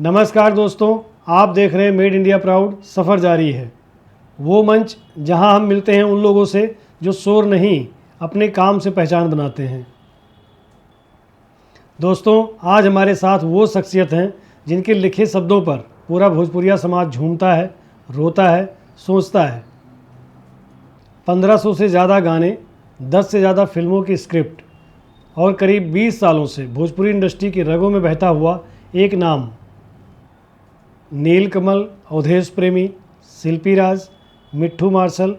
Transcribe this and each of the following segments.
नमस्कार दोस्तों, आप देख रहे हैं मेड इंडिया प्राउड। सफ़र जारी है, वो मंच जहां हम मिलते हैं उन लोगों से जो शोर नहीं अपने काम से पहचान बनाते हैं। दोस्तों, आज हमारे साथ वो शख्सियत हैं जिनके लिखे शब्दों पर पूरा भोजपुरिया समाज झूमता है, रोता है, सोचता है। 1500 से ज़्यादा गाने, 10 से ज़्यादा फिल्मों की स्क्रिप्ट और करीब 20 सालों से भोजपुरी इंडस्ट्री की रगों में बहता हुआ एक नाम, नीलकमल, अवधेश प्रेमी, शिल्पी राज, मिट्ठू मार्शल,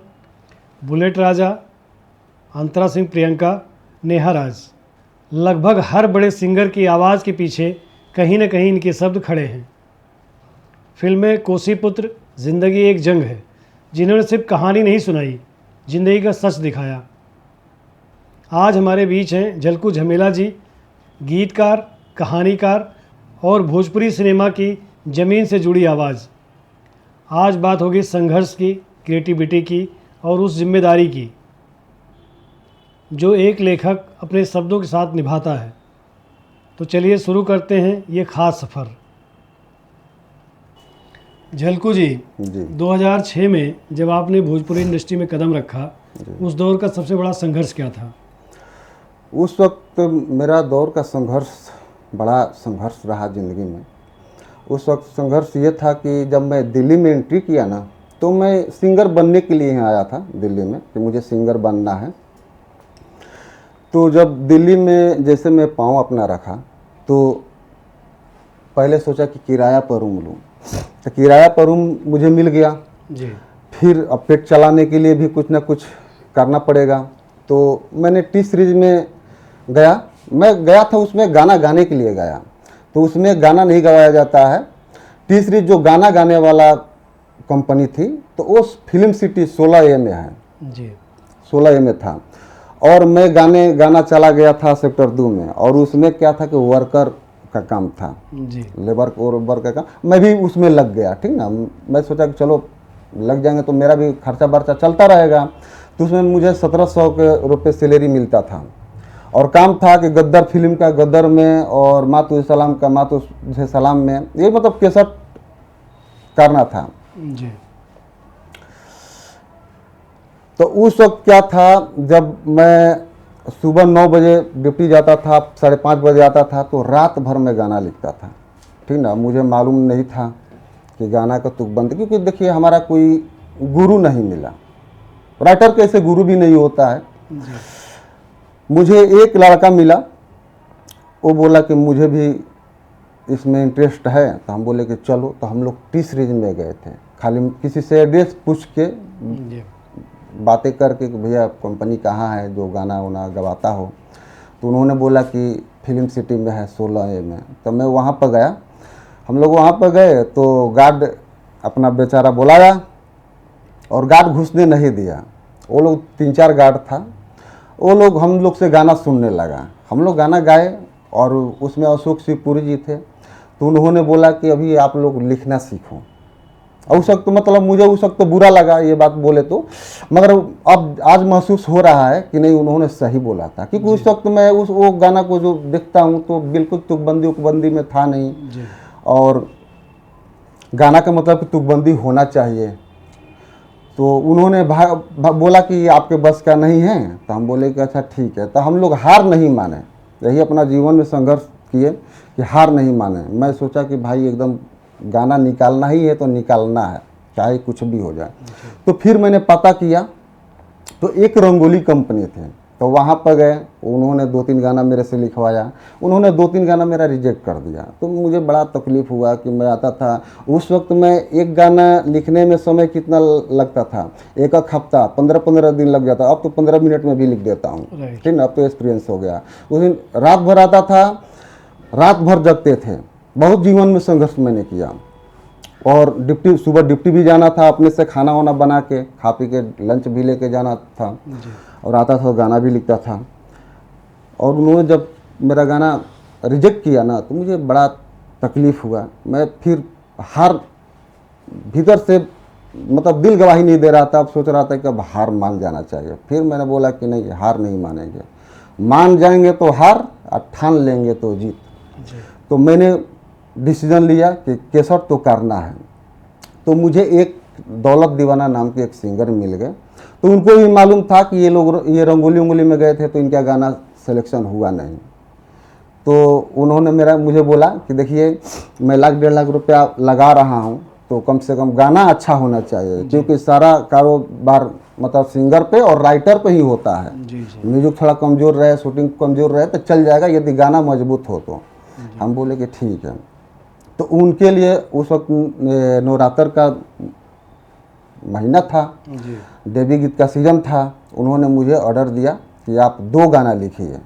बुलेट राजा, अंतरा सिंह प्रियंका, नेहा राज। लगभग हर बड़े सिंगर की आवाज़ के पीछे कहीं न कहीं इनके शब्द खड़े हैं। फिल्में कोसी पुत्र, ज़िंदगी एक जंग है, जिन्होंने सिर्फ कहानी नहीं सुनाई, ज़िंदगी का सच दिखाया। आज हमारे बीच हैं झलकू झमेला जी, गीतकार, कहानीकार और भोजपुरी सिनेमा की ज़मीन से जुड़ी आवाज़। आज बात होगी संघर्ष की, क्रिएटिविटी की और उस जिम्मेदारी की जो एक लेखक अपने शब्दों के साथ निभाता है। तो चलिए शुरू करते हैं ये ख़ास सफ़र। झलकू जी, 2006 में जब आपने भोजपुरी इंडस्ट्री में कदम रखा, उस दौर का सबसे बड़ा संघर्ष क्या था? उस वक्त मेरा दौर का संघर्ष बड़ा संघर्ष रहा ज़िंदगी में। उस वक्त संघर्ष ये था कि जब मैं दिल्ली में एंट्री किया ना, तो मैं सिंगर बनने के लिए यहाँ आया था दिल्ली में कि मुझे सिंगर बनना है। तो जब दिल्ली में जैसे मैं पाँव अपना रखा, तो पहले सोचा कि किराया पर रूम लूँ, तो किराया पर रूम मुझे मिल गया जी। फिर अब पेट चलाने के लिए भी कुछ ना कुछ करना पड़ेगा। तो मैंने टी सीरीज में गया। मैं गया था उसमें गाना गाने के लिए गया, तो उसमें गाना नहीं गवाया जाता है। टी सीरीज जो गाना गाने वाला कंपनी थी, तो वो फिल्म सिटी 16A में है जी। 16A में था। और मैं गाना चला गया था सेक्टर 2 में, और उसमें क्या था कि वर्कर का काम था जी। लेबर और वर्कर का। मैं भी उसमें लग गया, ठीक ना। मैं सोचा कि चलो लग जाएंगे तो मेरा भी खर्चा बर्चा चलता रहेगा। तो उसमें मुझे 1700 के रुपये सैलरी मिलता था, और काम था कि गद्दर फिल्म का गद्दर में और मातु सलाम का मातु सलाम में, ये मतलब केसट करना था जी। तो उस वक्त क्या था, जब मैं सुबह 9 बजे ड्यूटी जाता था, 5:30 बजे आता था, तो रात भर में गाना लिखता था, ठीक ना। मुझे मालूम नहीं था कि गाना का तुकबंदी, क्योंकि देखिए हमारा कोई गुरु नहीं मिला, राइटर कैसे गुरु भी नहीं होता है। मुझे एक लड़का मिला, वो बोला कि मुझे भी इसमें इंटरेस्ट है, तो हम बोले कि चलो। तो हम लोग टी सीरीज में गए थे, खाली किसी से एड्रेस पूछ के बातें करके कि भैया कंपनी कहाँ है जो गाना वाना गवाता हो। तो उन्होंने बोला कि फिल्म सिटी में है 16A में। तो मैं वहाँ पर गया, हम लोग वहाँ पर गए तो गार्ड अपना बेचारा बुलाया, और गार्ड घुसने नहीं दिया। वो लोग 3-4 गार्ड था, वो लोग हम लोग से गाना सुनने लगा। हम लोग गाना गाए, और उसमें अशोक शिवपुरी जी थे। तो उन्होंने बोला कि अभी आप लोग लिखना सीखो। और उस वक्त मतलब मुझे उस वक्त तो बुरा लगा ये बात बोले तो, मगर अब आज महसूस हो रहा है कि नहीं, उन्होंने सही बोला था। क्योंकि उस वक्त मैं वो गाना को जो देखता हूँ तो बिल्कुल तुकबंदी उकबंदी में था नहीं, और गाना का मतलब कि तुकबंदी होना चाहिए। तो उन्होंने बोला कि आपके बस का नहीं है। तो हम बोले कि अच्छा ठीक है। तो हम लोग हार नहीं माने, यही अपना जीवन में संघर्ष किए कि हार नहीं माने। मैं सोचा कि भाई एकदम गाना निकालना ही है तो निकालना है, चाहे कुछ भी हो जाए। तो फिर मैंने पता किया, तो एक रंगोली कंपनी थे, तो वहाँ पर गए। उन्होंने 2-3 गाना मेरे से लिखवाया, उन्होंने 2-3 गाना मेरा रिजेक्ट कर दिया। तो मुझे बड़ा तकलीफ़ हुआ कि मैं आता था उस वक्त में एक गाना लिखने में समय कितना लगता था, एक हफ्ता 15-15 दिन लग जाता। अब तो 15 मिनट में भी लिख देता हूँ, ठीक ना। अब तो एक्सपीरियंस हो गया। उस दिन रात भर आता था, रात भर जगते थे। बहुत जीवन में संघर्ष मैंने किया। और सुबह ड्यूटी भी जाना था, अपने से खाना वाना बना के खा पी के लंच भी लेके जाना था, और आता था गाना भी लिखता था। और उन्होंने जब मेरा गाना रिजेक्ट किया ना, तो मुझे बड़ा तकलीफ़ हुआ। मैं फिर हार भीतर से मतलब दिल गवाही नहीं दे रहा था। अब सोच रहा था कि अब हार मान जाना चाहिए। फिर मैंने बोला कि नहीं, हार नहीं मानेंगे, मान जाएंगे तो हार, और ठान लेंगे तो जीत। तो मैंने डिसीजन लिया कि केसर तो करना है। तो मुझे एक दौलत दीवाना नाम के एक सिंगर मिल गए, तो उनको भी मालूम था कि ये लोग ये रंगोली उंगोली में गए थे तो इनका गाना सिलेक्शन हुआ नहीं। तो उन्होंने मुझे बोला कि देखिए मैं 1-1.5 लाख रुपया लगा रहा हूँ, तो कम से कम गाना अच्छा होना चाहिए, क्योंकि सारा कारोबार मतलब सिंगर पे और राइटर पे ही होता है। म्यूजिक थोड़ा कमज़ोर रहे, शूटिंग कमज़ोर रहे तो चल जाएगा, यदि गाना मजबूत हो तो। हम बोले कि ठीक है। तो उनके लिए उस वक्त नवरात्र का महीना था, देवी गीत का सीजन था। उन्होंने मुझे ऑर्डर दिया कि आप 2 गाना लिखिए।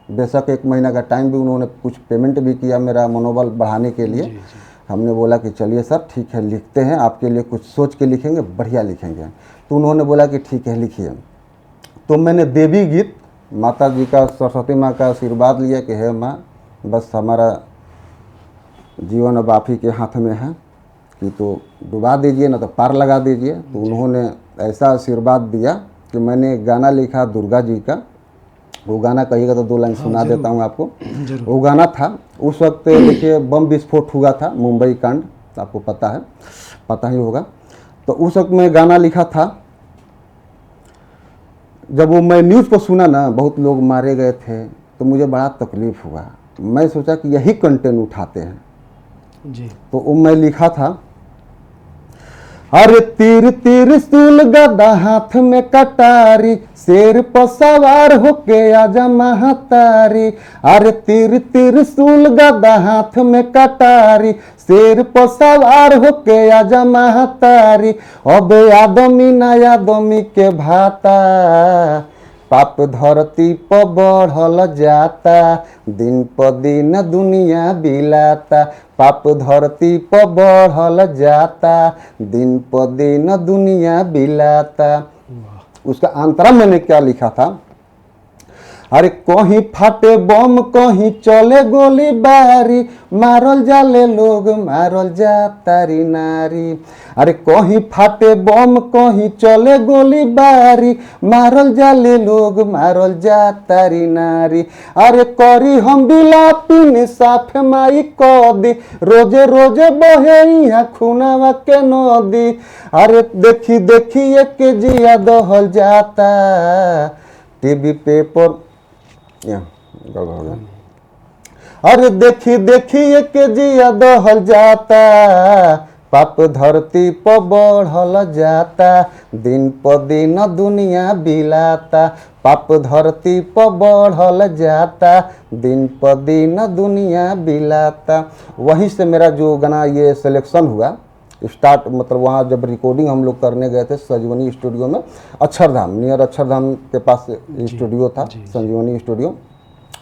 बेशक 1 महीना का टाइम भी उन्होंने कुछ पेमेंट भी किया मेरा मनोबल बढ़ाने के लिए। हमने बोला कि चलिए सर ठीक है, लिखते हैं, आपके लिए कुछ सोच के लिखेंगे, बढ़िया लिखेंगे। तो उन्होंने बोला कि ठीक है लिखिए। तो मैंने देवी गीत, माता जी का, सरस्वती माँ का आशीर्वाद लिया कि हे माँ, बस हमारा जीवन अब आप ही के हाथ में है, कि तो डुबा दीजिए ना तो पार लगा दीजिए। तो उन्होंने ऐसा आशीर्वाद दिया कि मैंने गाना लिखा दुर्गा जी का। वो गाना कहिएगा तो 2 लाइन सुना देता हूँ आपको। वो गाना था उस वक्त, देखिए बम विस्फोट हुआ था, मुंबई कांड, आपको पता ही होगा। तो उस वक्त मैं गाना लिखा था। जब वो मैं न्यूज़ पर सुना ना, बहुत लोग मारे गए थे, तो मुझे बड़ा तकलीफ़ हुआ। मैं सोचा कि यही कंटेंट उठाते हैं जी। तो वो मैं लिखा था, अरे तीर तीर सूल गदा हाथ में कटारी, शेर पर सवार होके आजा महातारी। अरे तीर तीर सूल गदा हाथ में कटारी, शेर पर सवार होके आजा महातारी। अब आदमी ना आदमी के भाता, पाप धरती पर बढ़ल जाता, दिन प दिन दुनिया बिलाता। पाप धरती पर बढ़ल जाता, दिन प दिन दुनिया बिलाता। उसका अंतरा मैंने क्या लिखा था, अरे कहीं फाटे बम कहीं चले गोली बारी, मारल जाले लोग मारल जातारी नारी। अरे कहीं फाटे बम कहीं चले गोली बारी, मारल जाले लोग मारल जातारी नारी। अरे करी हम बिलापिन साफ माई कदी, रोजे रोजे बहे यहाँ खुनावा के नदी। अरे देखी देखी एक जिया दहल जाता, टीवी पेपर गड़बड़ हो गया। अरे देखी देखी एक जिया दहल जाता, पाप धरती पर बढ़ल जाता, दिन प दिन दुनिया बिलाता। पाप धरती पर बढ़ल जाता, दिन प दिन दुनिया बिलाता। वहीं से मेरा जो गाना ये सिलेक्शन हुआ स्टार्ट, मतलब वहाँ जब रिकॉर्डिंग हम लोग करने गए थे संजीवनी स्टूडियो में, अक्षरधाम नियर अक्षरधाम के पास स्टूडियो था, संजीवनी स्टूडियो।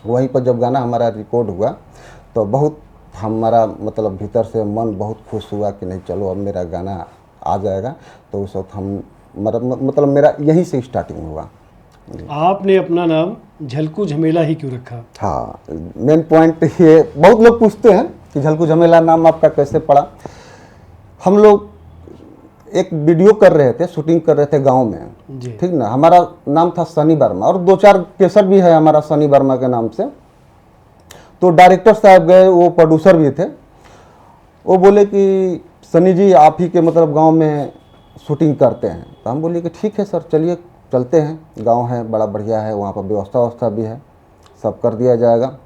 वहीं पर जब गाना हमारा रिकॉर्ड हुआ तो बहुत हमारा मतलब भीतर से मन बहुत खुश हुआ कि नहीं चलो अब मेरा गाना आ जाएगा। तो उस वक्त हम मतलब मेरा यहीं से स्टार्टिंग हुआ। आपने अपना नाम झलकू झमेला ही क्यों रखा? हाँ, मेन पॉइंट ये बहुत लोग पूछते हैं कि झलकू झमेला नाम आपका कैसे पड़ा। हम लोग एक वीडियो कर रहे थे, शूटिंग कर रहे थे गांव में, ठीक ना। हमारा नाम था सनी वर्मा और 2-4 केसर भी है हमारा सनी वर्मा के नाम से। तो डायरेक्टर साहब गए, वो प्रोड्यूसर भी थे, वो बोले कि सनी जी आप ही के मतलब गांव में शूटिंग करते हैं। तो हम बोले कि ठीक है सर, चलिए चलते हैं, गांव है बड़ा बढ़िया है, वहाँ पर व्यवस्था भी है, सब कर दिया जाएगा।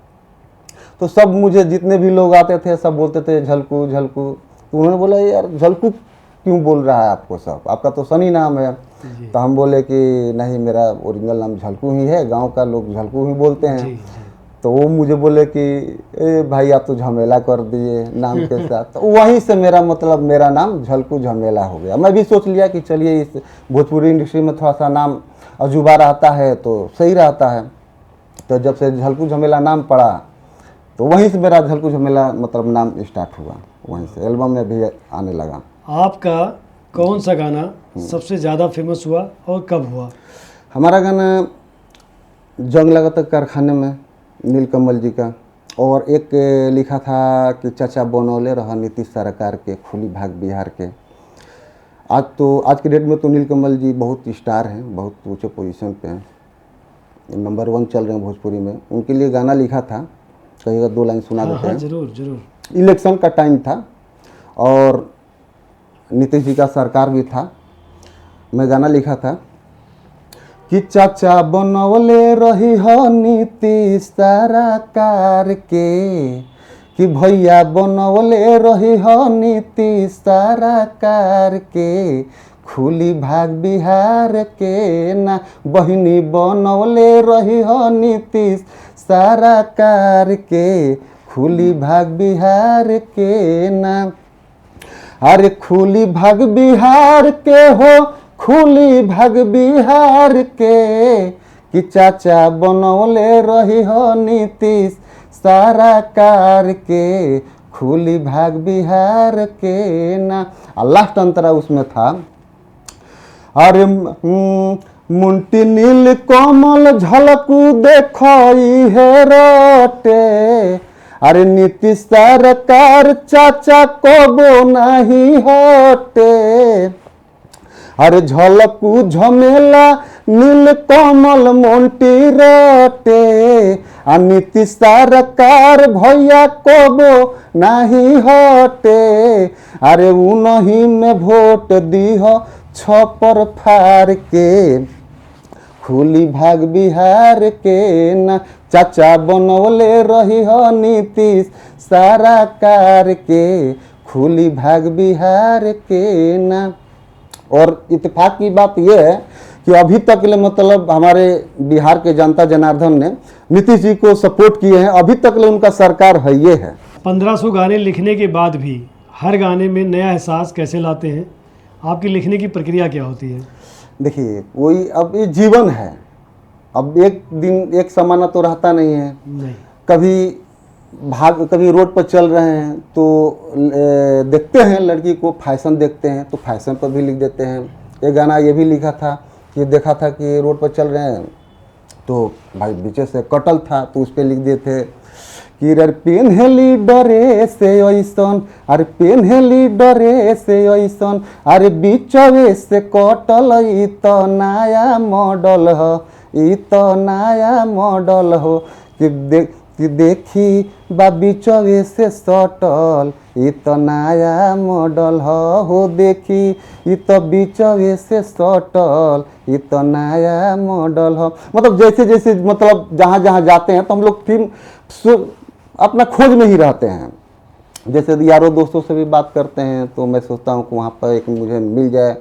तो सब मुझे जितने भी लोग आते थे सब बोलते थे झलकू झलकू। तो उन्होंने बोला यार झलकू क्यों बोल रहा है आपको, सब आपका तो सनी नाम है। तो हम बोले कि नहीं, मेरा ओरिजिनल नाम झलकू ही है, गांव का लोग झलकू ही बोलते हैं। तो वो मुझे बोले कि ए भाई आप तो झमेला कर दिए नाम के साथ। तो वहीं से मेरा मतलब मेरा नाम झलकू झमेला हो गया। मैं भी सोच लिया कि चलिए इस भोजपुरी इंडस्ट्री में थोड़ा सा नाम अजूबा रहता है तो सही रहता है। तो जब से झलकू झमेला नाम पड़ा तो वहीं से मेरा झलकू झमेला मतलब नाम स्टार्ट हुआ, वहीं से एल्बम में भी आने लगा। आपका कौन सा गाना सबसे ज़्यादा फेमस हुआ और कब हुआ? हमारा गाना जंग लगा था कारखाने में, नीलकमल जी का। और एक लिखा था कि चाचा बनौले रहा नीतीश सरकार के, खुली भाग बिहार के। आज के डेट में तो नीलकमल जी बहुत स्टार हैं, बहुत ऊंचे पोजीशन पे हैं, नंबर 1 चल रहे हैं भोजपुरी में। उनके लिए गाना लिखा था, कहिएगा 2 लाइन सुना देते हैं। जरूर जरूर। इलेक्शन का टाइम था और नीतीश जी का सरकार भी था। मैं गाना लिखा था कि चाचा बनवले रही हो नीतीश सरकार के, कि भैया बनवले रही हो नीतीश सरकार के, खुली भाग बिहार के ना, बहिनी बनवले रही हो नीतीश सरकार के, खुली भाग बिहार के ना। अरे खुली भाग बिहार के हो, खुली भाग बिहार के, कि चाचा बनवले रही हो नीतीश सरकार के, खुली भाग बिहार के ना। लास्ट अंतरा उसमें था, अरे मुंटी नील कोमल झलकू देखई है रोटे, अरे नीतीश सरकार चाचा कबो नहीं हटे, अरे झलकू झमेला नील कमल मुंटी रोटे, आ नीतीश सरकार भैया कबो नहीं हटे, अरे उन्हीं में वोट दीह छपर फार के, खुली भाग बिहार के ना, चाचा बनवले रही हो नीतीश सरकार के, खुली भाग बिहार के ना। और इत्तेफाक की बात यह है कि अभी तक ले मतलब हमारे बिहार के जनता जनार्दन ने नीतीश जी को सपोर्ट किए हैं, अभी तक ले उनका सरकार है ये है। 1500 गाने लिखने के बाद भी हर गाने में नया एहसास कैसे लाते हैं? आपकी लिखने की प्रक्रिया क्या होती है? देखिए वही, अब ये जीवन है, अब एक दिन एक समाना तो रहता नहीं है। नहीं। कभी रोड पर चल रहे हैं तो देखते हैं लड़की को, फैशन देखते हैं तो फैशन पर भी लिख देते हैं। एक गाना ये भी लिखा था कि देखा था कि रोड पर चल रहे हैं तो भाई बीचे से कटल था तो उस पर लिख दिए थे कि रे पेन्हली डरे से ऐसन, अरे पेन्हली डरे से ऐसन, अरे बीचवे से कटल, ई तो नया मॉडल हो, ई तो नया मॉडल हो, कि देखी बा बीचवे से सटल, ई तो नया मॉडल हो, देखी ई तो बीचवे से सटल, ई तो नया मॉडल हो। मतलब जैसे जैसे मतलब जहाँ जहाँ जाते हैं तो हम लोग फिल्म अपना खोज में ही रहते हैं। जैसे यारों दोस्तों से भी बात करते हैं तो मैं सोचता हूँ कि वहाँ पर एक मुझे मिल जाए,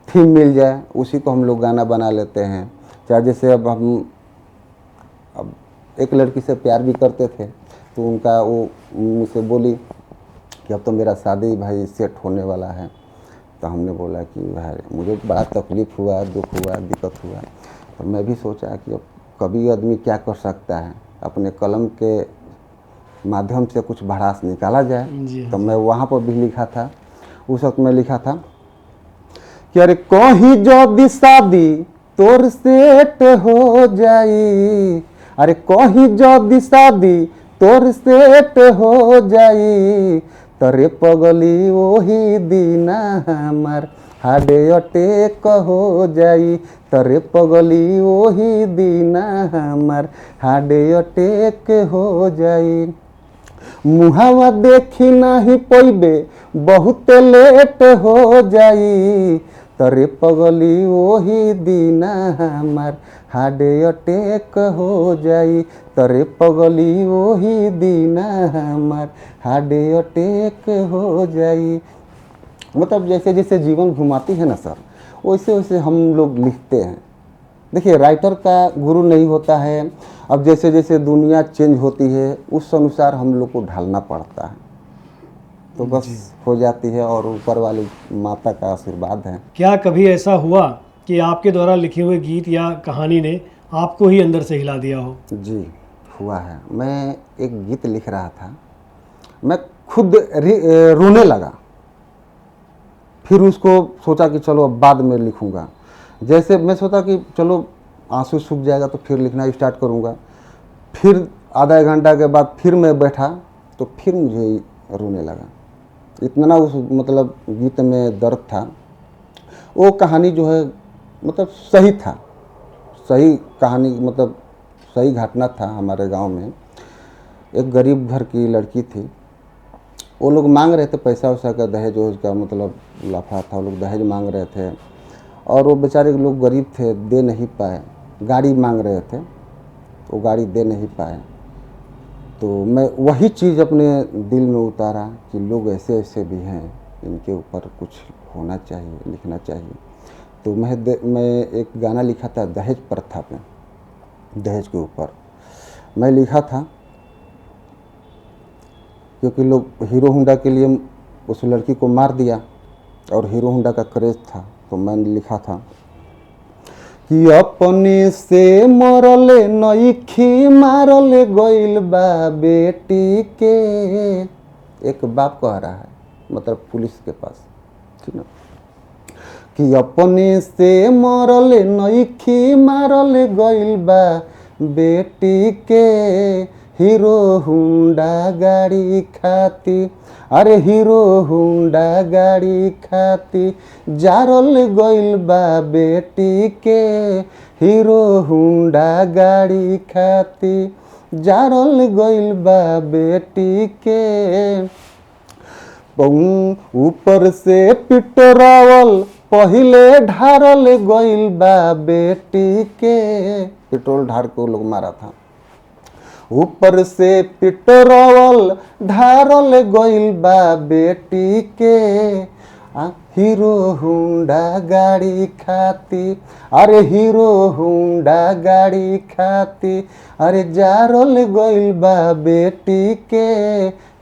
थीम मिल जाए, उसी को हम लोग गाना बना लेते हैं। चाहे जैसे अब एक लड़की से प्यार भी करते थे तो उनका वो मुझसे बोली कि अब तो मेरा शादी भाई सेट होने वाला है। तो हमने बोला कि भाई मुझे बड़ा तकलीफ़ हुआ, दुख हुआ, दिक्कत हुआ, तो मैं भी सोचा कि अब कभी आदमी क्या कर सकता है, अपने कलम के माध्यम से कुछ भड़ास निकाला जाए। तो मैं वहाँ पर भी लिखा था, उस वक्त मैं लिखा था कि अरे कहीं जो शादी तोर सेट हो जाई, अरे कहीं जो शादी तोर सेट हो जाई, तरे पगली वही दीना हमार हार्ट अटैक हो जाई, तरे पगली वही दीना हमार हार्ट अटैक हो जाई, मुहावा देखी नहीं पैबे बहुत लेट हो जाई, तरे पगली वही दीना हमार हार्ट अटैक हो जाई, तरे पगली वही दीना हमार हार्ट अटैक हो जाई। मतलब जैसे जैसे जीवन घुमाती है ना सर, वैसे वैसे हम लोग लिखते हैं। देखिए राइटर का गुरु नहीं होता है, अब जैसे जैसे दुनिया चेंज होती है उस अनुसार हम लोग को ढलना पड़ता है, तो बस हो जाती है और ऊपर वाली माता का आशीर्वाद है। क्या कभी ऐसा हुआ कि आपके द्वारा लिखे हुए गीत या कहानी ने आपको ही अंदर से हिला दिया हो? जी हुआ है। मैं एक गीत लिख रहा था, मैं खुद रोने लगा, फिर उसको सोचा कि चलो अब बाद में लिखूंगा। जैसे मैं सोचा कि चलो आंसू सूख जाएगा तो फिर लिखना स्टार्ट करूंगा, फिर आधा एक घंटा के बाद फिर मैं बैठा तो फिर मुझे रोने लगा। इतना उस मतलब गीत में दर्द था। वो कहानी जो है मतलब सही था, सही कहानी मतलब सही घटना था। हमारे गांव में एक गरीब घर की लड़की थी, वो लोग मांग रहे थे पैसा वैसा का, दहेज वहेज का मतलब लफड़ा था, वो लोग दहेज मांग रहे थे और वो बेचारे लोग गरीब थे, दे नहीं पाए। गाड़ी मांग रहे थे, वो गाड़ी दे नहीं पाए। तो मैं वही चीज़ अपने दिल में उतारा कि लोग ऐसे ऐसे भी हैं, इनके ऊपर कुछ होना चाहिए, लिखना चाहिए। तो मैं एक गाना लिखा था दहेज प्रथा पे, दहेज के ऊपर मैं लिखा था, क्योंकि लोग हीरो होंडा के लिए उस लड़की को मार दिया और हीरो होंडा का क्रेज था। तो मैंने लिखा था कि अपने से मरले नईखी मारले गइल बा बेटी के। एक बाप कह रहा है, मतलब पुलिस के पास, ठीक ना, कि अपने से मरले नईखी मारले गइल बा बेटी के, हीरो होंडा गाड़ी खाती, अरे हीरो होंडा गाड़ी खाती जारल गइल बा बेटी के, हीरो होंडा गाड़ी खाती जारल गइल बा बेटी के। ऊपर से पेट्रोल पहिले ढारल गइल बा बेटी के, पेट्रोल ढार के लोग मारा था। ऊपर से पेट्रोल ढारल गइल बा बेटी के, हीरो होंडा गाड़ी खाती, अरे हीरो होंडा गाड़ी खाती, अरे जारल गइल बा बेटी के,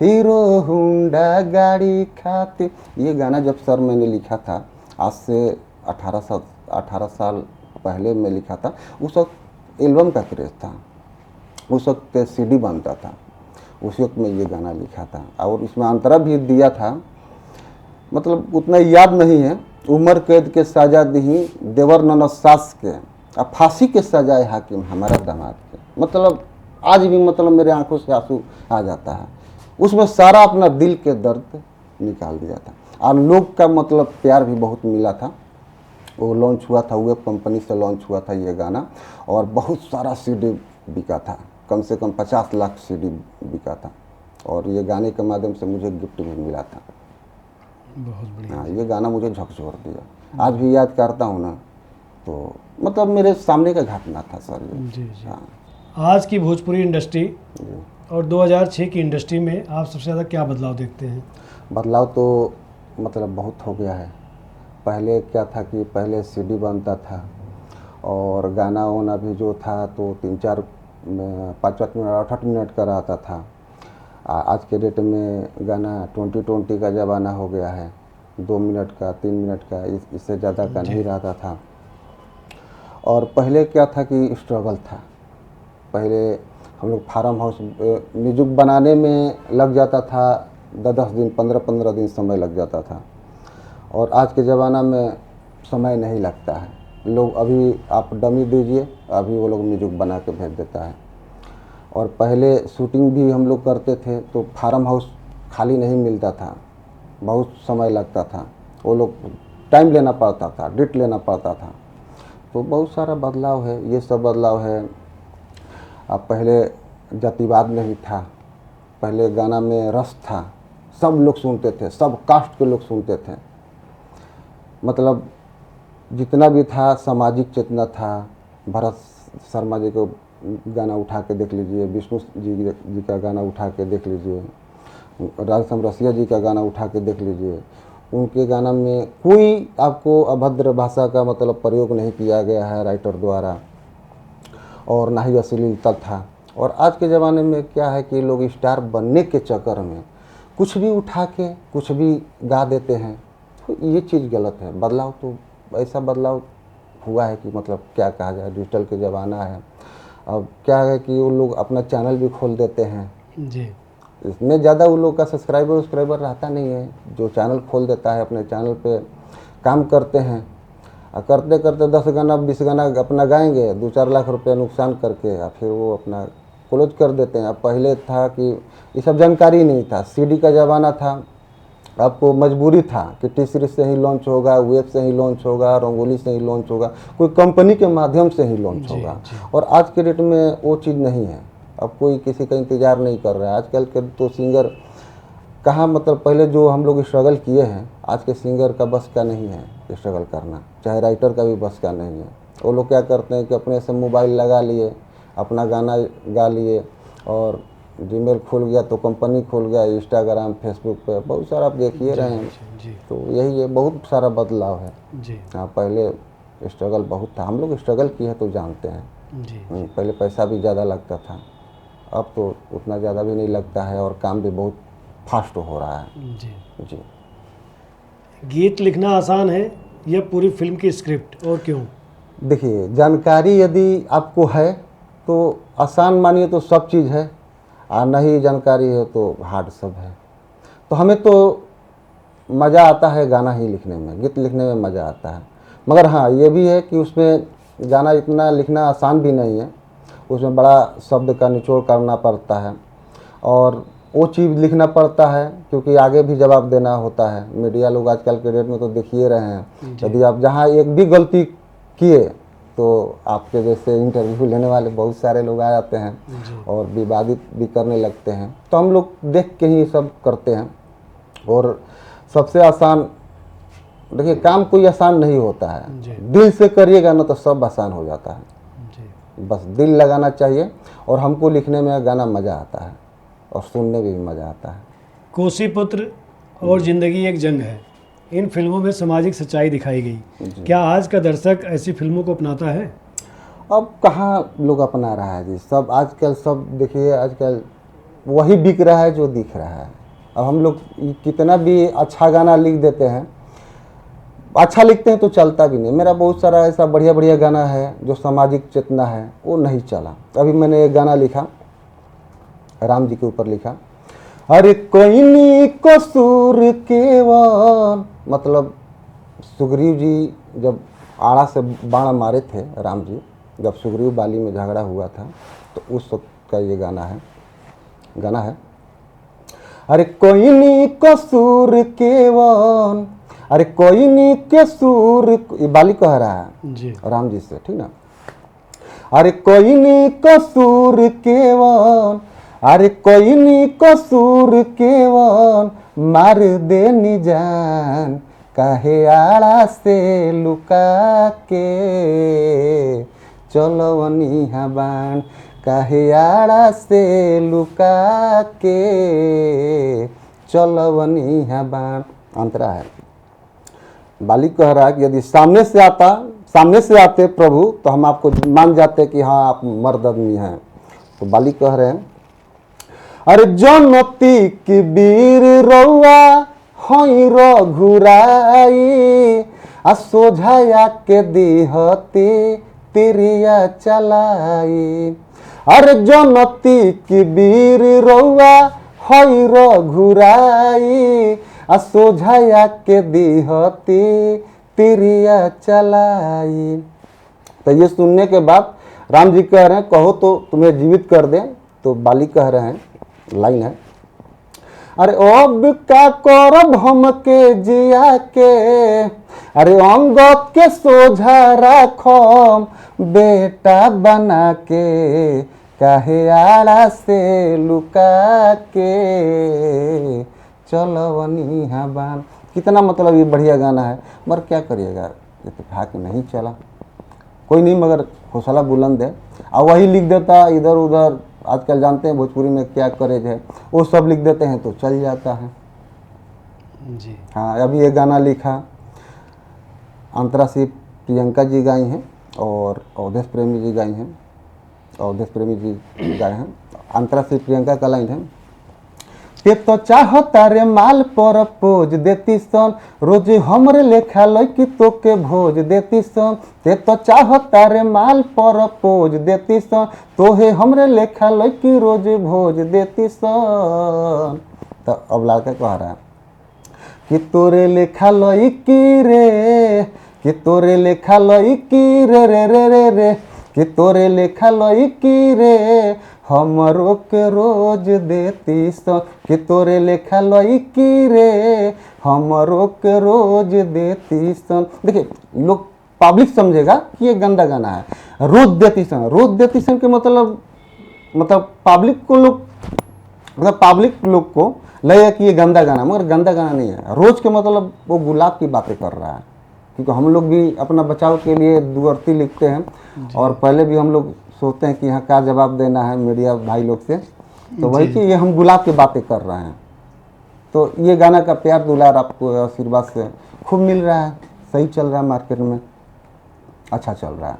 हीरो होंडा गाड़ी खाती। ये गाना जब सर मैंने लिखा था, आज से 18 साल पहले मैं लिखा था। उस वक्त एल्बम का क्रेज था, उस वक्त सीडी बनता था, उस वक्त में ये गाना लिखा था और इसमें अंतरा भी दिया था, मतलब उतना याद नहीं है। उम्र कैद के सजा दी देवर ननद सास के, अब फांसी के सजाए हाकिम हमारा दामाद के। मतलब आज भी मतलब मेरे आंखों से आंसू आ जाता है। उसमें सारा अपना दिल के दर्द निकाल दिया था और लोग का मतलब प्यार भी बहुत मिला था। वो लॉन्च हुआ था, वेब कंपनी से लॉन्च हुआ था ये गाना और बहुत सारा सीडी बिका था, कम से कम 50 लाख सीडी बिका था और ये गाने के माध्यम से मुझे गिफ्ट भी मिला था। बहुत बढ़िया। हाँ, ये गाना मुझे झकझोर दिया, आज भी याद करता हूँ ना, तो मतलब मेरे सामने का घटना था सर ये। जी जी। हाँ आज की भोजपुरी इंडस्ट्री जी। और 2006 की इंडस्ट्री में आप सबसे ज़्यादा क्या बदलाव देखते हैं? बदलाव तो मतलब बहुत हो गया है। पहले क्या था कि पहले सीडी बनता था और गाना वाना भी जो था तो 3-4 5 मिनट 8 मिनट का रहता था। आज के डेट में गाना 20 का ज़माना हो गया है, 2 मिनट का 3 मिनट का, इससे ज़्यादा का नहीं रहता था। और पहले क्या था कि स्ट्रगल था। पहले हम लोग फार्म हाउस म्यूजिक बनाने में लग जाता था 10 दिन 15 दिन समय लग जाता था और आज के ज़माना में समय नहीं लगता है। लोग अभी आप डमी दीजिए, अभी वो लोग म्यूजिक बना के भेज देता है। और पहले शूटिंग भी हम लोग करते थे तो फार्म हाउस खाली नहीं मिलता था, बहुत समय लगता था, वो लोग टाइम लेना पड़ता था, डेट लेना पड़ता था। तो बहुत सारा बदलाव है, ये सब बदलाव है। अब पहले जातिवाद नहीं था, पहले गाना में रस था, सब लोग सुनते थे, सब कास्ट के लोग सुनते थे। मतलब जितना भी था सामाजिक चेतना था। भरत शर्मा जी को गाना उठा के देख लीजिए, विष्णु जी का गाना उठा के देख लीजिए, राजसम रसिया जी का गाना उठा के देख लीजिए। उनके गाना में कोई आपको अभद्र भाषा का मतलब प्रयोग नहीं किया गया है राइटर द्वारा और ना ही अश्लीलता था। और आज के ज़माने में क्या है कि लोग स्टार बनने के चक्कर में कुछ भी उठा के कुछ भी गा देते हैं, तो ये चीज़ गलत है। बदलाव तो ऐसा बदलाव हुआ है कि मतलब क्या कहा जाए, डिजिटल के ज़माना है। अब क्या है कि वो लोग अपना चैनल भी खोल देते हैं जी। इसमें ज़्यादा उन लोग का सब्सक्राइबर रहता नहीं है। जो चैनल खोल देता है अपने चैनल पे काम करते हैं और करते करते 10 गाना 20 गाना अपना गाएंगे, 2-4 लाख रुपए नुकसान करके और फिर वो अपना क्लोज कर देते हैं। अब पहले था कि ये सब जानकारी नहीं था, सीडी का ज़माना था, आपको मजबूरी था कि टी सीरीज से ही लॉन्च होगा, वेब से ही लॉन्च होगा, रंगोली से ही लॉन्च होगा, कोई कंपनी के माध्यम से ही लॉन्च होगा। और आज के डेट में वो चीज़ नहीं है, अब कोई किसी का इंतज़ार नहीं कर रहा है। आजकल के तो सिंगर कहाँ मतलब पहले जो हम लोग स्ट्रगल किए हैं, आज के सिंगर का बस का नहीं है स्ट्रगल करना, चाहे राइटर का भी बस का नहीं है। वो लोग क्या करते हैं कि अपने से मोबाइल लगा लिए, अपना गाना गा लिए, और जीमेल खुल गया तो कंपनी खुल गया, इंस्टाग्राम फेसबुक पे बहुत सारा आप देखिए रहे हैं। जी तो यही है, बहुत सारा बदलाव है। जी हाँ, पहले स्ट्रगल बहुत था, हम लोग स्ट्रगल किए तो जानते हैं। जी पहले पैसा भी ज़्यादा लगता था, अब तो उतना ज़्यादा भी नहीं लगता है और काम भी बहुत फास्ट हो रहा है। जी। जी, गीत लिखना आसान है या पूरी फिल्म की स्क्रिप्ट, और क्यों? देखिए जानकारी यदि आपको है तो आसान मानिए तो सब चीज़ है, और नहीं जानकारी है तो हार्ड सब है। तो हमें तो मज़ा आता है गाना ही लिखने में, गीत लिखने में मज़ा आता है। मगर हाँ, ये भी है कि उसमें गाना इतना लिखना आसान भी नहीं है, उसमें बड़ा शब्द का निचोड़ करना पड़ता है और वो चीज़ लिखना पड़ता है, क्योंकि आगे भी जवाब देना होता है। मीडिया लोग आजकल के डेट में तो देखिए रहे हैं, यदि आप जहाँ एक भी गलती किए तो आपके जैसे इंटरव्यू लेने वाले बहुत सारे लोग आ जाते हैं और विवादित भी करने लगते हैं। तो हम लोग देख के ही सब करते हैं। और सबसे आसान, देखिए काम कोई आसान नहीं होता है, दिल से करिएगा ना तो सब आसान हो जाता है। जी। बस दिल लगाना चाहिए, और हमको लिखने में गाना मज़ा आता है और सुनने में भी मज़ा आता है। कोसी पुत्र और जिंदगी एक जंग है, इन फिल्मों में सामाजिक सच्चाई दिखाई गई। क्या आज का दर्शक ऐसी फिल्मों को अपनाता है? अब कहाँ लोग अपना रहा है जी, सब आजकल सब देखिए, आजकल वही बिक रहा है जो दिख रहा है। अब हम लोग कितना भी अच्छा गाना लिख देते हैं, अच्छा लिखते हैं तो चलता भी नहीं। मेरा बहुत सारा ऐसा बढ़िया बढ़िया गाना है जो सामाजिक चेतना है, वो नहीं चला। अभी मैंने एक गाना लिखा, राम जी के ऊपर लिखा, अरे कोई नी कसूर केवल, मतलब सुग्रीव जी जब आड़ा से बाण मारे थे राम जी, जब सुग्रीव बाली में झगड़ा हुआ था, तो उस वक्त का ये गाना है, अरे कोई नी कसूर केवल, अरे कोई नी कसूर, ये बाली कह रहा है जी। राम जी से, ठीक ना। अरे कोई नी कसूर केवल, अरे कोई नी कसूर केवल, मार दे नी जान, काहे आड़ा से लुका के चलवनी बाण, काहे आड़ा से लुका के चलवनी बाण। अंतरा है। बाली कह रहा है कि यदि सामने से आते प्रभु तो हम आपको मान जाते कि हाँ आप मर्द आदमी हैं। तो बाली कह रहे हैं, अरे जनती की वीर रउआ हई रघुराई, आ सोझाया के दिहती तिरिया चलाई। अरे जनती की वीर रउआ हई रघुराई, आ सोझाया के दिहती तिरिया चलाई। तो ये सुनने के बाद राम जी कह रहे हैं, कहो तो तुम्हें जीवित कर दें। तो बाली कह रहे हैं, लाइन है, अरे अब का करब हम के जिया के, अरे अंग के सोझा राखम बेटा बना के, काहे आड़ा से लुका के चलवनी बान। कितना मतलब ये बढ़िया गाना है, मगर क्या करिएगा, इत्तेफाक नहीं चला। कोई नहीं, मगर हौसला बुलंद है। और वही लिख देता इधर उधर, आजकल जानते हैं भोजपुरी में क्या करेज है, वो सब लिख देते हैं तो चल जाता है जी। हाँ, अभी एक गाना लिखा, अंतरा से प्रियंका जी गाई हैं और अवधेश प्रेमी जी गाई हैं, अवधेश प्रेमी जी गाए हैं। अंतरा से प्रियंका का लाइन है, ते तो चाहता रे माल पर पोज देती सन, रोज हमरे लेखा लैकी तो के भोज देती सन। ते तो चाहता रे माल पर पोज देती सन, तोहे हमरे लेखा लैकी रोज भोज देती सन। तो अब लड़का कह रहा है कि तोरे लेखा लैकी रे, कि तोरे लेखा लैकी रे रे रे रे रे, कि तोरे लेखा लैकी रे हमरो के रोज देती सन, कि तोरे लेखा लैकी रे हमरो के रोज देती सन। देखिए लोग पब्लिक समझेगा कि ये गंदा गाना है, रोज देती सन। रोज देती सन के मतलब पब्लिक को लोग, मतलब पब्लिक लोग को लगेगा कि ये गंदा गाना, मगर गंदा गाना नहीं है। रोज के मतलब वो गुलाब की बातें कर रहा है, क्योंकि हम लोग भी अपना बचाव के लिए दुअर्ती लिखते हैं और पहले भी हम लोग सोचते हैं कि यहाँ क्या जवाब देना है मीडिया भाई लोग से, तो वही कि ये हम गुलाब की बातें कर रहे हैं। तो ये गाना का प्यार दुलार आपको आशीर्वाद से खूब मिल रहा है, सही चल रहा है, मार्केट में अच्छा चल रहा है।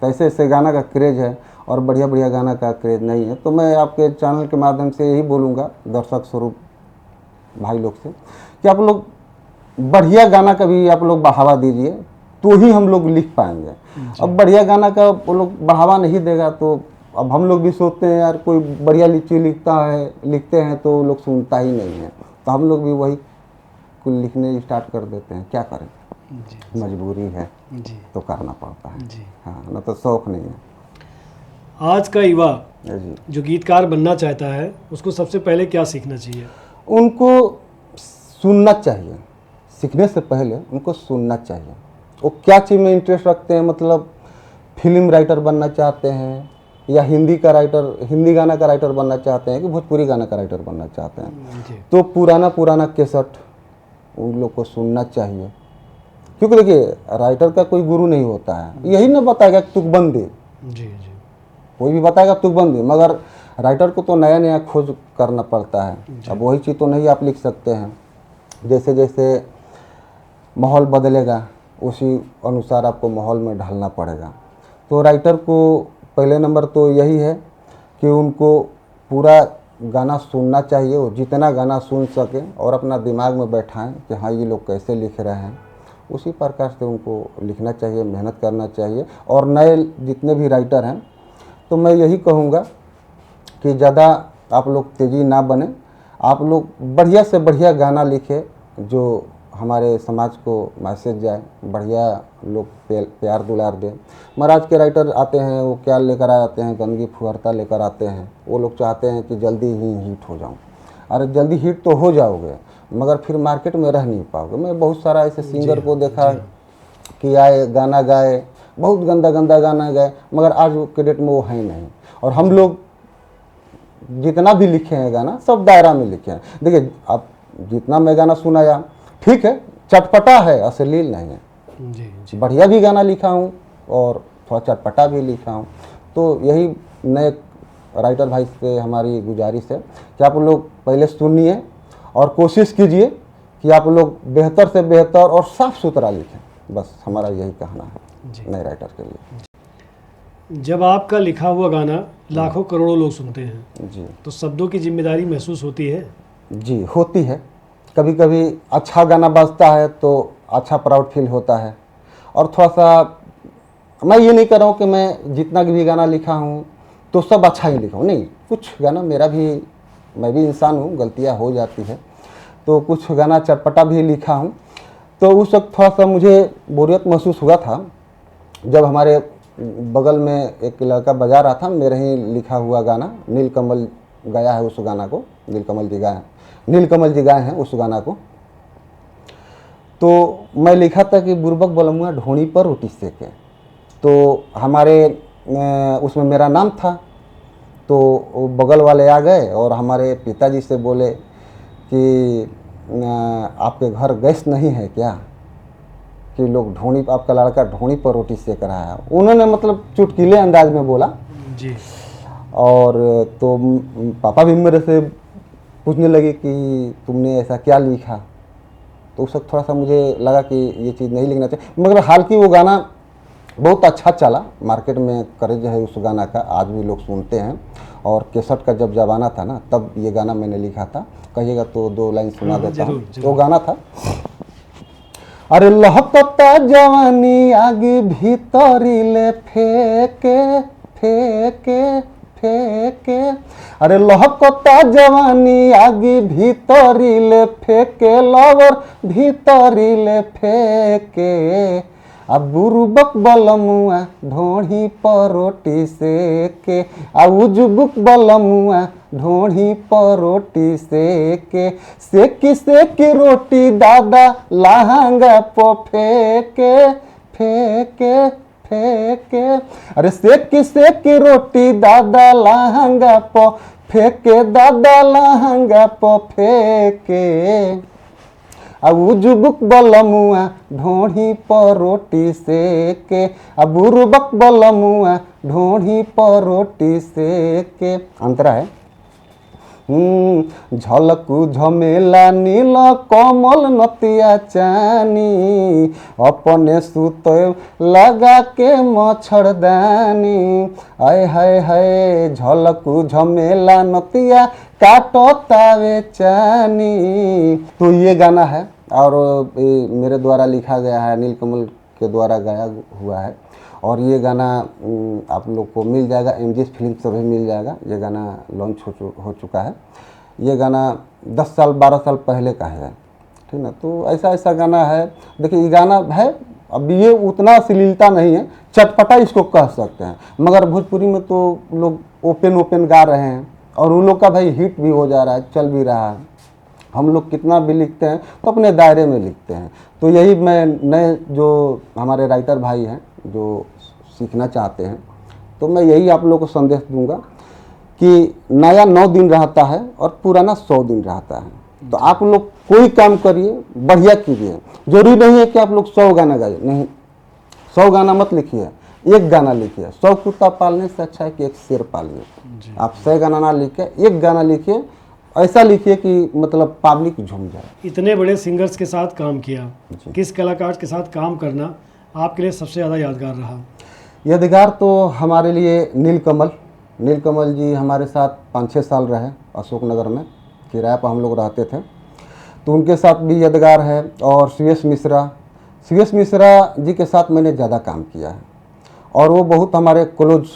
तो ऐसे ऐसे गाना का क्रेज है और बढ़िया बढ़िया गाना का क्रेज नहीं है। तो मैं आपके चैनल के माध्यम से यही बोलूँगा दर्शक स्वरूप भाई लोग से कि आप लोग बढ़िया गाना का भी आप लोग बढ़ावा दीजिए, तो ही हम लोग लिख पाएंगे। अब बढ़िया गाना का वो लोग बढ़ावा नहीं देगा तो अब हम लोग भी सोचते हैं यार कोई बढ़िया चीज़ लिखते हैं तो लोग सुनता ही नहीं है, तो हम लोग भी वही कुछ लिखने स्टार्ट कर देते हैं। क्या करें, मजबूरी है जी तो करना पड़ता है जी। हाँ, ना तो शौक नहीं है आज का युवा जी। जो गीतकार बनना चाहता है उसको सबसे पहले क्या सीखना चाहिए? उनको सुनना चाहिए, सीखने से पहले उनको सुनना चाहिए। वो क्या चीज़ में इंटरेस्ट रखते हैं, मतलब फिल्म राइटर बनना चाहते हैं या हिंदी गाना का राइटर बनना चाहते हैं कि भोजपुरी गाना का राइटर बनना चाहते हैं, जी तो पुराना कैसेट उन लोग को सुनना चाहिए। क्योंकि देखिए राइटर का कोई गुरु नहीं होता है, यही ना बताएगा तुकबंदी, जी जी कोई भी बताएगा तुकबंदी, मगर राइटर को तो नया नया खोज करना पड़ता है। अब वही चीज़ तो नहीं आप लिख सकते हैं, जैसे जैसे माहौल बदलेगा उसी अनुसार आपको माहौल में ढलना पड़ेगा। तो राइटर को पहले नंबर तो यही है कि उनको पूरा गाना सुनना चाहिए, वो जितना गाना सुन सके और अपना दिमाग में बैठाएं कि हाँ ये लोग कैसे लिख रहे हैं, उसी प्रकार से उनको लिखना चाहिए, मेहनत करना चाहिए। और नए जितने भी राइटर हैं तो मैं यही कहूँगा कि ज़्यादा आप लोग तेज़ी ना बने, आप लोग बढ़िया से बढ़िया गाना लिखें जो हमारे समाज को मैसेज जाए, बढ़िया लोग प्यार दुलार दें। महाराज के राइटर आते हैं वो क्या लेकर आते हैं, गंदगी फुहरता लेकर आते हैं। वो लोग चाहते हैं कि जल्दी ही हिट हो जाऊं। अरे जल्दी हिट तो हो जाओगे मगर फिर मार्केट में रह नहीं पाओगे। मैं बहुत सारा ऐसे सिंगर को देखा कि आए गाना गाए, बहुत गंदा गंदा गाना गाए, मगर आज के डेट में वो है नहीं। और हम लोग जितना भी लिखे हैं गाना सब दायरा में लिखे हैं। देखिए आप जितना मैं गाना सुनाया ठीक है, चटपटा है, अश्लील नहीं है। जी जी बढ़िया भी गाना लिखा हूँ और थोड़ा चटपटा भी लिखा हूँ। तो यही नए राइटर भाई से हमारी गुजारिश है कि आप लोग पहले सुनिए और कोशिश कीजिए कि आप लोग बेहतर से बेहतर और साफ़ सुथरा लिखें। बस हमारा यही कहना है नए राइटर के लिए। जब आपका लिखा हुआ गाना लाखों करोड़ों लोग सुनते हैं जी तो शब्दों की जिम्मेदारी महसूस होती है? जी होती है। कभी कभी अच्छा गाना बजता है तो अच्छा प्राउड फील होता है। और थोड़ा सा मैं ये नहीं कर रहा हूँ कि मैं जितना भी गाना लिखा हूँ तो सब अच्छा ही लिखा हूँ, नहीं। कुछ गाना मैं भी इंसान हूँ, गलतियाँ हो जाती है। तो कुछ गाना चटपटा भी लिखा हूँ। तो उस वक्त थोड़ा सा मुझे बोरियत महसूस हुआ था जब हमारे बगल में एक लड़का बजा रहा था मेरे ही लिखा हुआ गाना। नीलकमल गाया है उस गाना को, नीलकमल जी गाए हैं उस गाना को। तो मैं लिखा था कि बुर्बक बलमुआ ढोणी पर रोटी सेके। तो हमारे उसमें मेरा नाम था। तो वो बगल वाले आ गए और हमारे पिताजी से बोले कि आपके घर गैस नहीं है क्या, कि लोग आपका लड़का ढोणी पर रोटी सेक रहा है। उन्होंने मतलब चुटकीले अंदाज में बोला जी। और तो पापा भी मेरे से पूछने लगे कि तुमने ऐसा क्या लिखा। तो उस वक्त थोड़ा सा मुझे लगा कि ये चीज़ नहीं लिखना चाहिए, मगर हालांकि वो गाना बहुत अच्छा चला, मार्केट में क्रेज है उस गाना का, आज भी लोग सुनते हैं। और केसट का जब ज़माना था ना तब ये गाना मैंने लिखा था। कहिएगा तो 2 लाइन सुना देता हूँ। वो गाना था, अरे लहकता जवानी आगे भीतरी ले फेंके फेंके फेंके, अरे लहकता जवानी आगे भीतरी ले फेंके, लवर भीतरी ले फेंके। अब बुरुबक बलमुआ ढोढ़ी पर रोटी सेके, आ उजुबुक बलमुआ ढोढ़ी पर रोटी सेके, सेकी रोटी दादा लहंगा पो फेंके फेंके फेंके। अरे सेकी रोटी दादा लहंगा पो फेंके दादा लहंगा प फेंके अब उजुबुक बलमुआ ढोढ़ी पर रोटी सेके अब बुरुबक बलमुआ ढोढ़ी पर रोटी सेके। अंतरा है झलकू झमेला नील कमल नतिया चानी अपने सुत लगा के मच्छरदानी आय हाय हाय झलकू झमेला नतिया काटो तावे चानी। तो ये गाना है और ये मेरे द्वारा लिखा गया है, नीलकमल के द्वारा गाया हुआ है। और ये गाना आप लोग को मिल जाएगा, एमजीएस फिल्म से भी मिल जाएगा। ये गाना लॉन्च हो चुका है। ये गाना 10 साल 12 साल पहले का है, ठीक ना। तो ऐसा ऐसा गाना है। देखिए ये गाना है, अब ये उतना अश्लीलता नहीं है, चटपटा इसको कह सकते हैं। मगर भोजपुरी में तो लोग ओपन गा रहे हैं और उन लोग का भाई हिट भी हो जा रहा है, चल भी रहा है। हम लोग कितना भी लिखते हैं तो अपने दायरे में लिखते हैं। तो यही मैं नए जो हमारे राइटर भाई हैं जो सीखना चाहते हैं, तो मैं यही आप लोगों को संदेश दूंगा कि नया 9 दिन रहता है और पुराना 100 दिन रहता है। तो आप लोग कोई काम करिए, बढ़िया कीजिए। जरूरी नहीं है कि आप लोग 100 गाना गाइए, नहीं, 100 गाना मत लिखिए, एक गाना लिखिए। 100 कुत्ता पालने से अच्छा है कि एक शेर पालिए। आप 100 गाना ना लिखे, एक गाना लिखिए, ऐसा लिखिए कि मतलब पब्लिक झूम जाए। इतने बड़े सिंगर्स के साथ काम किया, किस कलाकार के साथ काम करना आपके लिए सबसे ज़्यादा यादगार रहा? यादगार तो हमारे लिए नीलकमल जी हमारे साथ 5-6 साल रहे अशोक नगर में, किराए पर हम लोग रहते थे, तो उनके साथ भी यादगार है। और सीएस मिश्रा जी के साथ मैंने ज़्यादा काम किया है और वो बहुत हमारे क्लोज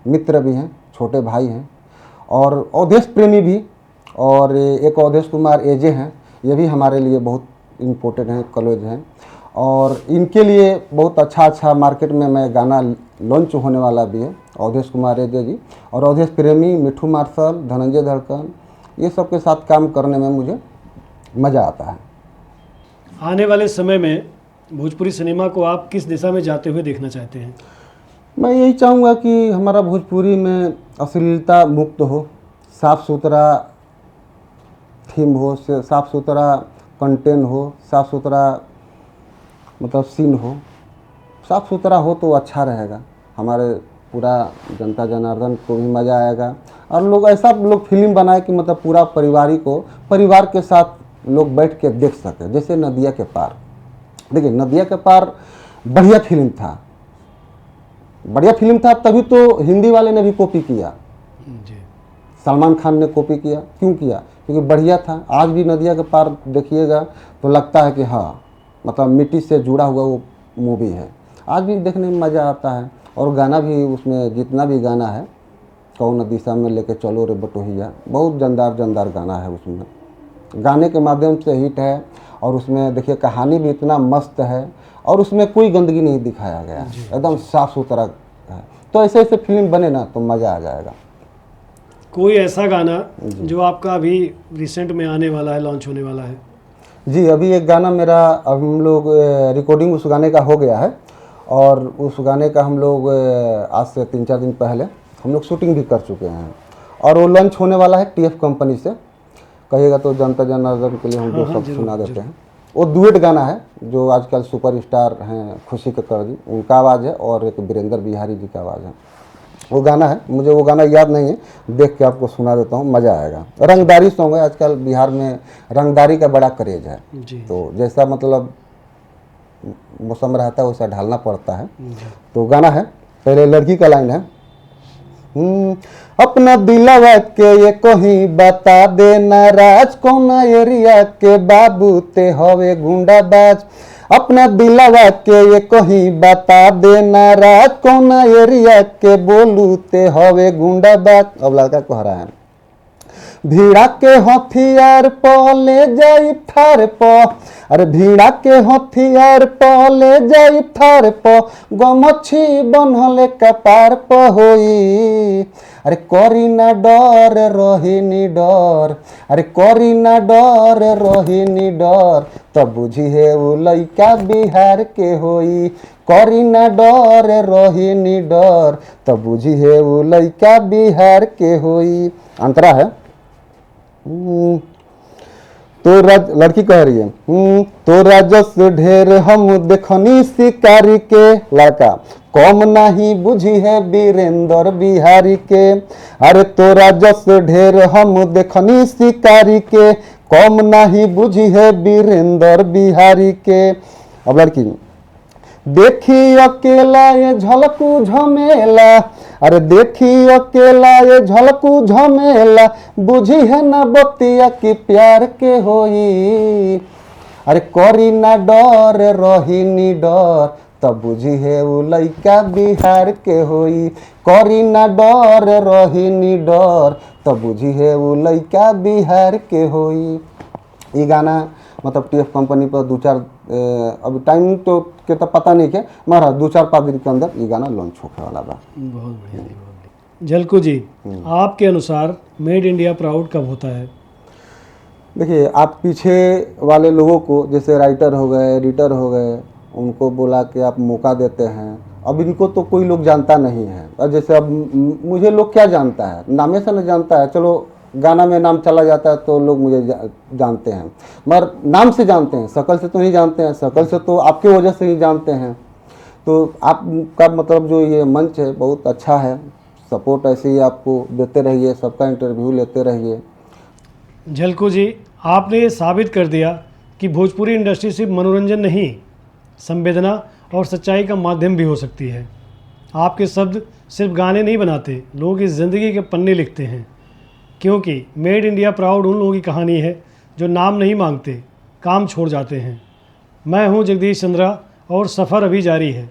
मित्र भी हैं, छोटे भाई हैं। और अवधेश प्रेमी भी, और एक अवधेश कुमार एजे हैं, ये भी हमारे लिए बहुत इम्पोर्टेंट हैं, क्लोज हैं। और इनके लिए बहुत अच्छा मार्केट में मैं गाना लॉन्च होने वाला भी है, अवधेश कुमार एजे जी और अवधेश प्रेमी, मिठू मार्शल, धनंजय धड़कन, ये सब के साथ काम करने में मुझे मज़ा आता है। आने वाले समय में भोजपुरी सिनेमा को आप किस दिशा में जाते हुए देखना चाहते हैं? मैं यही चाहूँगा कि हमारा भोजपुरी में अश्लीलता मुक्त हो, साफ़ सुथरा थीम हो, साफ़ सुथरा कंटेंट हो, साफ़ सुथरा मतलब सीन हो, साफ़ सुथरा हो तो अच्छा रहेगा। हमारे पूरा जनता जनार्दन को भी मज़ा आएगा और लोग ऐसा फिल्म बनाए कि मतलब पूरा परिवार के साथ लोग बैठ के देख सके। जैसे नदिया के पार, देखिए नदिया के पार बढ़िया फिल्म था, तभी तो हिंदी वाले ने भी कॉपी किया जी। सलमान खान ने कॉपी किया, क्यों किया? क्योंकि बढ़िया था। आज भी नदिया के पार देखिएगा तो लगता है कि हाँ, मतलब मिट्टी से जुड़ा हुआ वो मूवी है। आज भी देखने में मज़ा आता है। और गाना भी उसमें जितना भी गाना है, कौन दिशा में लेके चलो रे बटोहिया, बहुत जानदार गाना है। उसमें गाने के माध्यम से हिट है और उसमें देखिए कहानी भी इतना मस्त है और उसमें कोई गंदगी नहीं दिखाया गया, एकदम साफ़ सुथरा है। तो ऐसे फिल्म बने ना तो मज़ा आ जाएगा। कोई ऐसा गाना जो आपका अभी रिसेंट में आने वाला है, लॉन्च होने वाला है? जी, अभी एक गाना मेरा, अब हम लोग रिकॉर्डिंग उस गाने का हो गया है और उस गाने का हम लोग आज से 3-4 दिन पहले हम लोग शूटिंग भी कर चुके हैं और वो लॉन्च होने वाला है टीएफ कंपनी से। कहिएगा तो जनता जनार्दन के लिए हम लोग सब सुना देते हैं। वो डुएट गाना है जो आजकल सुपरस्टार हैं खुशी कक्कड़ जी, उनका आवाज़ है और एक वीरेंद्र बिहारी जी का आवाज़ है। वो गाना है, मुझे वो गाना याद नहीं है, देख के आपको सुना देता हूँ, मज़ा आएगा। रंगदारी सॉन्ग है, आजकल बिहार में रंगदारी का बड़ा क्रेज है जी। तो जैसा मतलब मौसम रहता है वैसा ढालना पड़ता है। तो गाना है, पहले लड़की का लाइन है, अपना दिलवा के ये कहीं बता दे नाराज, कौना एरिया के बाबू ते हवे गुंडाबाज। अपना दिलवा के ये कहीं बता दे नाराज, कौना एरिया के बोलू ते हवे गुंडाबाज। अब लड़का कह रहा है, भीड़ा के हथियार प ले जाई थार प, अरे भीड़ा के हथियार प ले जाई थार प, गमछी बनहले कपार प होई। अरे करी ना डर रही नी डर, अरे करी ना डर रही नी डर, तब बुझी है वो लइका बिहार के होई। करी ना डर रही नी डर, तब बुझी है वो लइका बिहार के होई। अंतरा है। तो लड़की कह रही है तो राजस ढेर हम देखनी शिकारी के, लड़का कम नहीं बुझी है वीरेंद्र बिहारी के। अरे तो राजस ढेर हम देखनी शिकारी के, कम नहीं बुझी है वीरेंद्र बिहारी के। अब लड़की देखी अकेला ये झलकू झमेला, अरे देखी अकेला ये झलकू झमेला, बुझी है ना बतिया की प्यार के होई। अरे करी ना डर रही नी डर, तब बुझी है वो लइका बिहार के होई। करी ना डर रही नी डर, तब बुझी है वो लइका बिहार के होई। ये गाना मतलब टीएफ कंपनी पर 2-4 अभी टाइम तो के तो पता नहीं के, मगर 2-4-5 दिन के अंदर ये गाना लॉन्च होने वाला बा। बहुत बढ़िया जी, बहुत बढ़िया। झलकू जी, आपके अनुसार मेड इंडिया प्राउड कब होता है? देखिए, आप पीछे वाले लोगों को जैसे राइटर हो गए, एडिटर हो गए, उनको बोला कि आप मौका देते हैं। अब इनको तो कोई लोग जानता नहीं है। और जैसे अब मुझे लोग क्या जानता है, नामे से न जानता है। चलो गाना में नाम चला जाता है तो लोग मुझे जानते हैं, मगर नाम से जानते हैं, शकल से तो नहीं जानते हैं। शकल से तो आपके वजह से ही जानते हैं। तो आपका मतलब जो ये मंच है बहुत अच्छा है। सपोर्ट ऐसे ही आपको देते रहिए, सबका इंटरव्यू लेते रहिए। झलकू जी, आपने ये साबित कर दिया कि भोजपुरी इंडस्ट्री सिर्फ मनोरंजन नहीं, संवेदना और सच्चाई का माध्यम भी हो सकती है। आपके शब्द सिर्फ गाने नहीं बनाते, लोगों की ज़िंदगी के पन्ने लिखते हैं। क्योंकि मेड इंडिया प्राउड उन लोगों की कहानी है जो नाम नहीं मांगते, काम छोड़ जाते हैं। मैं हूं जगदीश चंद्रा और सफ़र अभी जारी है।